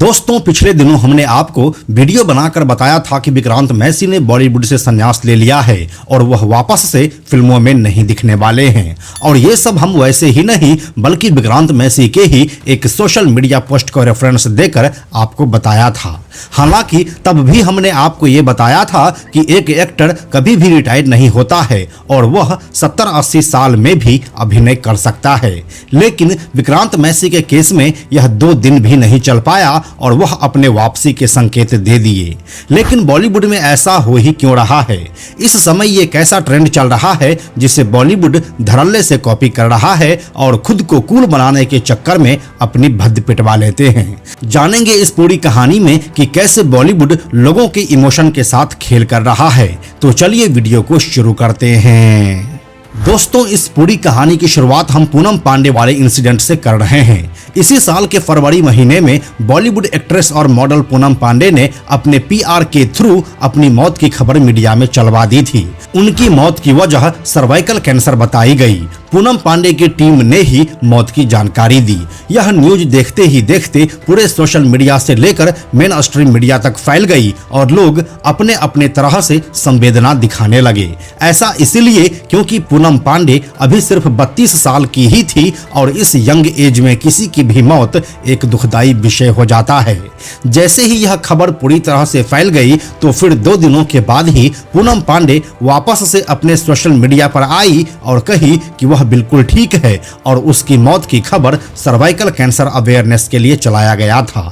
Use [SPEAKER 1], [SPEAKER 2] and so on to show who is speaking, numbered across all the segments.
[SPEAKER 1] दोस्तों, पिछले दिनों हमने आपको वीडियो बनाकर बताया था कि विक्रांत मैसी ने बॉलीवुड से संन्यास ले लिया है और वह वापस से फिल्मों में नहीं दिखने वाले हैं। और ये सब हम वैसे ही नहीं बल्कि विक्रांत मैसी के ही एक सोशल मीडिया पोस्ट को रेफरेंस देकर आपको बताया था। हालांकि तब भी हमने आपको ये बताया था कि एक एक्टर कभी भी रिटायर नहीं होता है और वह 70-80 साल में भी अभिनय कर सकता है। लेकिन विक्रांत मैसी के केस में यह 2 दिन भी नहीं चल पाया और वह अपने वापसी के संकेत दे दिए। लेकिन बॉलीवुड में ऐसा हो ही क्यों रहा है? इस समय ये कैसा ट्रेंड चल रहा है जिसे बॉलीवुड धड़ल्ले से कॉपी कर रहा है और खुद को कूल बनाने के चक्कर में अपनी भद्द पिटवा लेते हैं। जानेंगे इस पूरी कहानी में कि कैसे बॉलीवुड लोगों के इमोशन के साथ खेल कर रहा है। तो चलिए वीडियो को शुरू करते हैं। दोस्तों, इस पूरी कहानी की शुरुआत हम पूनम पांडे वाले इंसिडेंट से कर रहे हैं। इसी साल के फरवरी महीने में बॉलीवुड एक्ट्रेस और मॉडल पूनम पांडे ने अपने पीआर के थ्रू अपनी मौत की खबर मीडिया में चलवा दी थी। उनकी मौत की वजह सर्वाइकल कैंसर बताई गई। पूनम पांडे की टीम ने ही मौत की जानकारी दी। यह न्यूज देखते ही देखते पूरे सोशल मीडिया से लेकर मेन स्ट्रीम मीडिया तक फैल गई और लोग अपने अपने तरह से संवेदना दिखाने लगे। ऐसा इसलिए क्योंकि पूनम पांडे अभी सिर्फ 32 साल की ही थी और इस यंग एज में किसी की भी मौत एक दुखदाई विषय हो जाता है। जैसे ही यह खबर पूरी तरह से फैल गई तो फिर 2 दिनों के बाद ही पूनम पांडे वापस से अपने सोशल मीडिया पर आई और कही कि वह बिल्कुल ठीक है और उसकी मौत की खबर सर्वाइकल कैंसर अवेयरनेस के लिए चलाया गया था।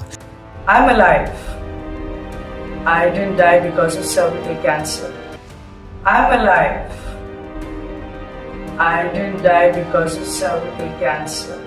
[SPEAKER 2] I'm alive. I didn't die because of cervical cancer. I'm alive. I didn't die because of cervical cancer.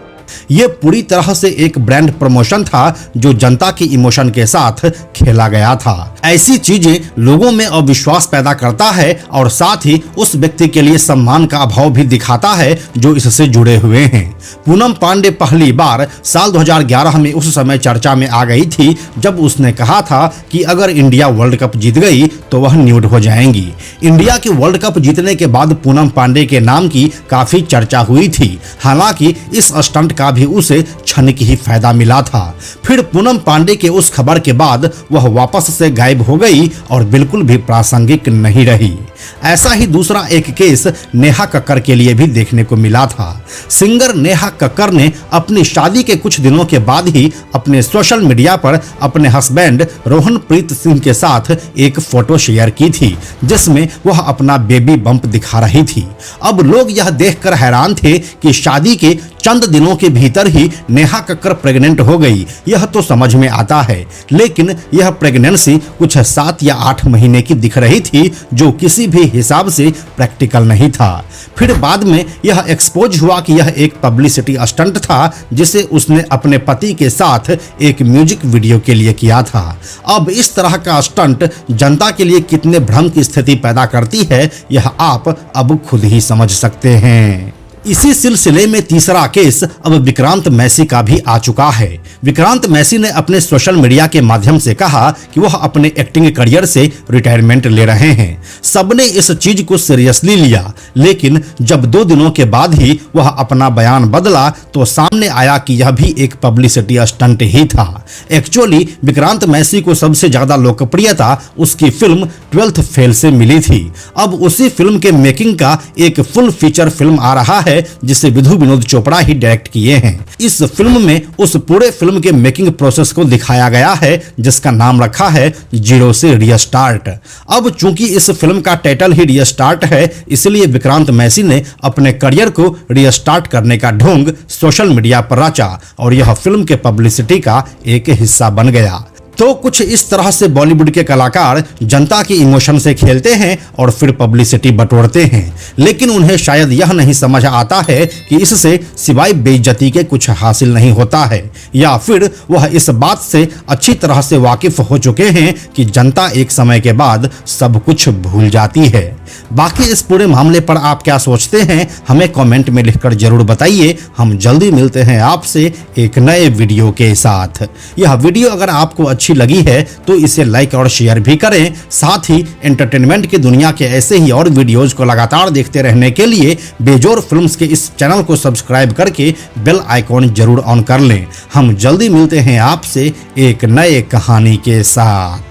[SPEAKER 1] ये पूरी तरह से एक ब्रांड प्रमोशन था जो जनता की इमोशन के साथ खेला गया था। ऐसी चीजें लोगों में अविश्वास पैदा करता है और साथ ही उस व्यक्ति के लिए सम्मान का अभाव भी दिखाता है जो इससे जुड़े हुए हैं। पूनम पांडे पहली बार साल 2011 में उस समय चर्चा में आ गई थी जब उसने कहा था कि अगर इंडिया वर्ल्ड कप जीत गई तो वह न्यूड हो जाएंगी। इंडिया की वर्ल्ड कप जीतने के बाद पूनम पांडे के नाम की काफी चर्चा हुई थी। हालांकि इस स्टंट का भी उसे क्षणिक ही फायदा मिला था। फिर पूनम पांडे के उस खबर के बाद वह वापस से गायब हो गई और बिल्कुल भी प्रासंगिक नहीं रही। ऐसा ही दूसरा एक केस नेहा कक्कर के लिए भी देखने को मिला था। सिंगर नेहा कक्कर ने अपनी शादी के कुछ दिनों के बाद ही अपने सोशल मीडिया पर अपने हस्बैंड रोहनप्रीत सिंह के साथ एक फोटो शेयर की थी जिसमें वह अपना बेबी बम्प दिखा रही थी। अब लोग यह देखकर हैरान थे कि शादी के चंद दिनों के भीतर ही नेहा कक्कर प्रेग्नेंट हो गई। यह तो समझ में आता है, लेकिन यह प्रेगनेंसी कुछ 7 या 8 महीने की दिख रही थी जो किसी भी हिसाब से प्रैक्टिकल नहीं था। फिर बाद में यह एक्सपोज हुआ कि यह एक पब्लिसिटी स्टंट था जिसे उसने अपने पति के साथ एक म्यूजिक वीडियो के लिए किया था। अब इस तरह का स्टंट जनता के लिए कितने भ्रम की स्थिति पैदा करती है यह आप अब खुद ही समझ सकते हैं। इसी सिलसिले में तीसरा केस अब विक्रांत मैसी का भी आ चुका है। विक्रांत मैसी ने अपने सोशल मीडिया के माध्यम से कहा कि वह अपने एक्टिंग करियर से रिटायरमेंट ले रहे हैं। सबने इस चीज को सीरियसली लिया, लेकिन जब 2 दिनों के बाद ही वह अपना बयान बदला तो सामने आया कि यह भी एक पब्लिसिटी स्टंट ही था। एक्चुअली विक्रांत मैसी को सबसे ज्यादा लोकप्रियता उसकी फिल्म 12th फेल से मिली थी। अब उसी फिल्म के मेकिंग का एक फुल फीचर फिल्म आ रहा है जिसे विधु विनोद चोपड़ा ही डायरेक्ट किए हैं। इस फिल्म में उस पूरे फिल्म के मेकिंग प्रोसेस को दिखाया गया है जिसका नाम रखा है जीरो से रीस्टार्ट। अब चूंकि इस फिल्म का टाइटल ही रीस्टार्ट है इसलिए विक्रांत मैसी ने अपने करियर को रीस्टार्ट करने का ढोंग सोशल मीडिया पर रचा और यह फिल्म के पब्लिसिटी का एक हिस्सा बन गया। तो कुछ इस तरह से बॉलीवुड के कलाकार जनता की इमोशन से खेलते हैं और फिर पब्लिसिटी बटोरते हैं, लेकिन उन्हें शायद यह नहीं समझ आता है कि इससे सिवाय बेइज्जती के कुछ हासिल नहीं होता है, या फिर वह इस बात से अच्छी तरह से वाकिफ हो चुके हैं कि जनता एक समय के बाद सब कुछ भूल जाती है। बाकी इस पूरे मामले पर आप क्या सोचते हैं हमें कमेंट में लिखकर जरूर बताइए। हम जल्दी मिलते हैं आपसे एक नए वीडियो के साथ। यह वीडियो अगर आपको अच्छी लगी है तो इसे लाइक और शेयर भी करें। साथ ही एंटरटेनमेंट की दुनिया के ऐसे ही और वीडियोज को लगातार देखते रहने के लिए बेजोर फिल्म्स के इस चैनल को सब्सक्राइब करके बेल आइकॉन जरूर ऑन कर लें। हम जल्दी मिलते हैं आपसे एक नए कहानी के साथ।